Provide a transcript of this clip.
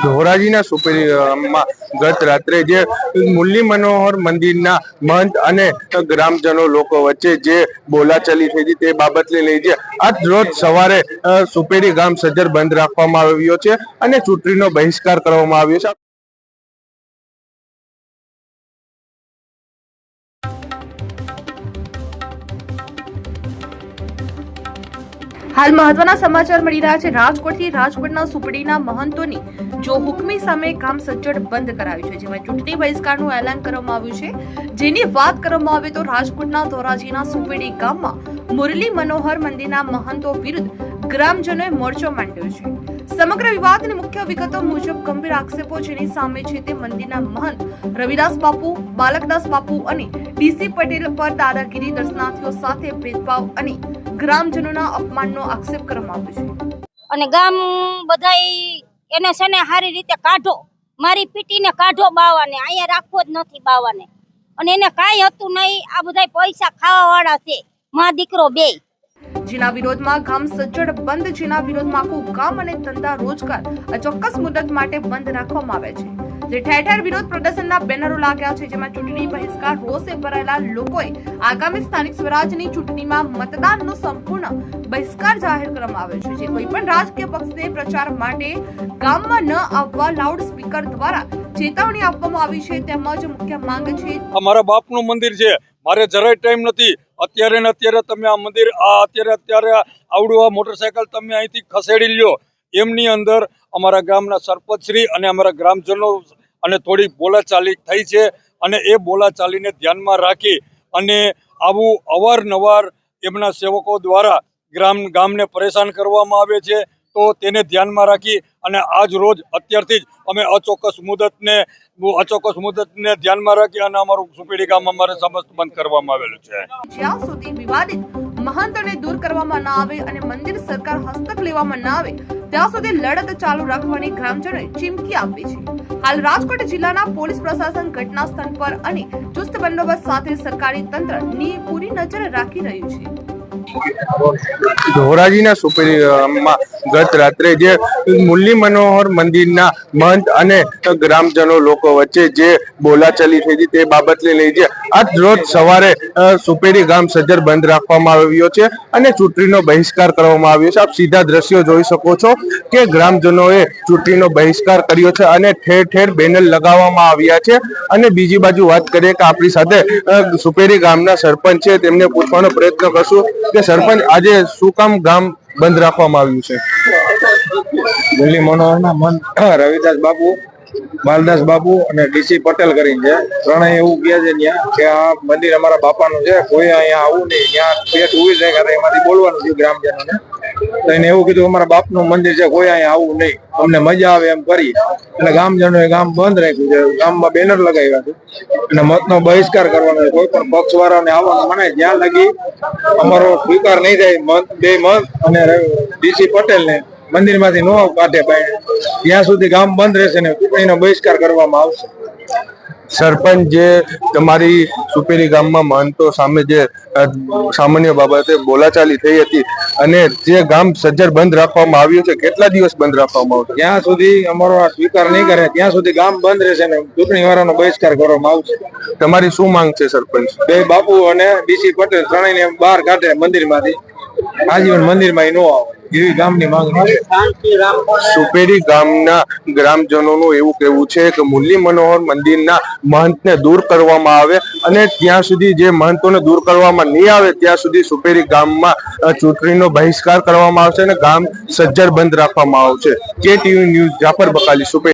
ધોરાજીના સુપેરીમાં ગત રાત્રે જે મુરલી મનોહર મંદિરના મહંત અને ગ્રામજનો લોકો વચ્ચે જે બોલાચાલી થઈ હતી તે બાબતને લઈ જે આજ રોજ સવારે સુપેરી ગામ સજ્જર બંધ રાખવામાં આવ્યો છે અને ચૂંટણીનો બહિષ્કાર કરવામાં આવ્યો છે। हाल महत्वना समाचार मળી રહ્યા છે। રાજકોટથી રાજકોટના સુપડીના મહંતોની જો હુકમી સામે ગામ સજ્જડ બંધ કરાયું છે, જેમાં ચૂંટણી બહિષ્કારનું એલાન કરવામાં આવ્યું છે। જેની વાત કરવામાં આવે તો રાજકોટના ધોરાજીના સુપડી ગામમાં મુરલી મનોહર મંદિરના મહંતો વિરુદ્ધ ગ્રામજનોએ મોરચો માંડ્યો છે। સમગ્ર વિવાદની મુખ્ય વિગતો મુજબ ગંભીર આક્ષેપો જેની સામે છે તે મંદિરના મહંત રવિદાસ બાપુ, બાલકદાસ બાપુ અને ડીસી પટેલ પર દાદાગીરી, દર્શનાર્થીઓ સાથે ભેદભાવ અને ગ્રામજનોના અપમાનનો આક્ષેપ કરવામાં આવ્યો છે। અને ગામ બધાય એને છે ને સારી રીતે કાઢો, મારી પીટીને કાઢો બાવાને, અહીંયા રાખવો જ નથી બાવાને, અને એને કાંઈ હતું નહીં। આ બધાય પૈસા ખાવા વાળા છે, માં દીકરો બે। જેના વિરોધમાં ગામ સજ્જડ બંધ, જેના વિરોધમાં આખું ગામ અને ધંધા રોજગાર અચોક્કસ મુદત માટે બંધ રાખવામાં આવે છે। જે ઠેર ઠેર વિરોધ પ્રદર્શનના બેનરો લાગ્યા છે, જેમાં ચૂંટણી બહિષ્કાર રોષે ભરાયેલા લોકોએ આગામી સ્થાનિક સ્વરાજની ચૂંટણીમાં મતદાનનો સંપૂર્ણ બહિષ્કાર જાહેર કરવામાં આવ્યો છે। જે કોઈ પણ રાજકીય પક્ષને પ્રચાર માટે ગામમાં ન આવવા લાઉડ સ્પીકર દ્વારા ચેતવણી આપવામાં આવી છે। તેમજ મુખ્ય માંગ છે, અમારા બાપનું મંદિર છે, મારે જરાય ટાઈમ નથી, અત્યારે ને અત્યારે તમે આ મંદિર અત્યારે આવડું આ મોટરસાયકલ તમે અહીંથી ખસેડી લ્યો। એમની અંદર અમારા ગામના સરપંચશ્રી અને અમારા ગ્રામજનો અને થોડી બોલાચાલી થઈ છે, અને એ બોલાચાલીને ધ્યાનમાં રાખી અને આવું અવારનવાર એમના સેવકો દ્વારા ગામને પરેશાન કરવામાં આવે છે। તો તેને ધ્યાનમાં રાખી અને આજ રોજ અત્યારથી જ અમે અચોક્કસ મુદતને ધ્યાનમાં રાખી અને અમારું સુપેડી ગામ અમારે સમસ્ત બંધ કરવામાં આવેલું છે। જ્યાં સુધી વિવાદિત મહંતોને દૂર કરવામાં ના આવે અને મંદિર સરકાર હસ્તક લેવામાં ના આવે ત્યાં સુધી લડત ચાલુ રાખવાની ગ્રામજનોએ ચીમકી આપી છે। હાલ રાજકોટ જિલ્લાના પોલીસ પ્રશાસન ઘટના સ્થળ પર અને ચુસ્ત બંદોબસ્ત સાથે સરકારી તંત્રની પૂરી નજર રાખી રહ્યું છે। ધોરાજીના સુપેરીમાં ગત રાત્રે જે મુરલી મનોહર મંદિરના મહંત અને ગ્રામજનો લોકો વચ્ચે જે બોલાચાલી થઈ હતી તે બાબતને લઈ જે આજ રોજ સવારે સુપેરી ગામ સજ્જર બંધ રાખવામાં આવ્યો છે અને ચૂંટણીનો બહિષ્કાર કરવામાં આવ્યો છે। આપ સીધા દ્રશ્યો જોઈ શકો છો કે ગ્રામજનોએ ચૂંટણીનો બહિષ્કાર કર્યો છે અને ઠેર ઠેર બેનર લગાવવામાં આવ્યા છે। અને બીજી બાજુ વાત કરીએ કે આપણી સાથે સુપેરી ગામના સરપંચ છે, તેમને પૂછવાનો પ્રયત્ન કરશું કે સરપંચ આજે શું કામ ગામ બંધ રાખવામાં આવ્યું છે? મુરલી મનોહરના મહંત રવિદાસ બાપુ, બાલદાસ બાપુ અને ડીસી પટેલ કરીને છે, ત્રણેય એવું કહે છે ત્યાં કે આ મંદિર અમારા બાપાનું છે, કોઈ અહીંયા આવું નહીં, ત્યાં પેટ ઉભી જાય એમાંથી બોલવાનું થયું ગ્રામજનોને। તો એને એવું કીધું અમારા બાપનું મંદિર છે, કોઈ અહીંયા આવું નહીં, અમને મજા આવે એમ કરી એટલે ગામજનોએ ગામ બંધ રાખ્યું છે। ગામમાં બેનર લગાવ્યા છે અને મતનો બહિષ્કાર કરવાનો છે। કોઈ પણ પક્ષ વાળાને આવવાનું મને જ્યાં લગી અમારો સ્વીકાર નહીં થાય બે મત અને ડીસી પટેલ ને મંદિર માંથી નો કાઢે ત્યાં સુધી ગામ બંધ રહેશે ને ચૂંટણીનો બહિષ્કાર કરવામાં આવશે। સરપંચ, જે તમારી સુપેરી ગામમાં મહંતો સામે જે સામાન્ય બાબતે બોલાચાલી થઈ હતી અને જે ગામ સજ્જર બંધ રાખવામાં આવ્યું છે, કેટલા દિવસ બંધ રાખવામાં આવશે? જ્યાં સુધી અમારો સ્વીકાર નહીં કરે ત્યાં સુધી ગામ બંધ રહેશે ને ચૂંટણી વાળાનો બહિષ્કાર કરવામાં આવશે। તમારી શું માંગ છે સરપંચ? બે બાપુ અને ડીસી પટેલ ત્રણેયને બહાર કાઢે મંદિર માંથી, આજીવન મંદિરમાં નો આવે એવી ગામની માંગ છે। સુપેરી ગામના ગ્રામજનોનું એવું કહેવું છે કે મુરલી મનોહર મંદિરના મહંતને દૂર કરવામાં આવે અને ત્યાં સુધી જે મહંતોને દૂર કરવામાં નહીં આવે ત્યાં સુધી સુપેરી ગામમાં ચૂંટણીનો બહિષ્કાર કરવામાં આવશે અને ગામ સજ્જર બંધ રાખવામાં આવશે। KTV news, Jafar Bakali, સુપેરી।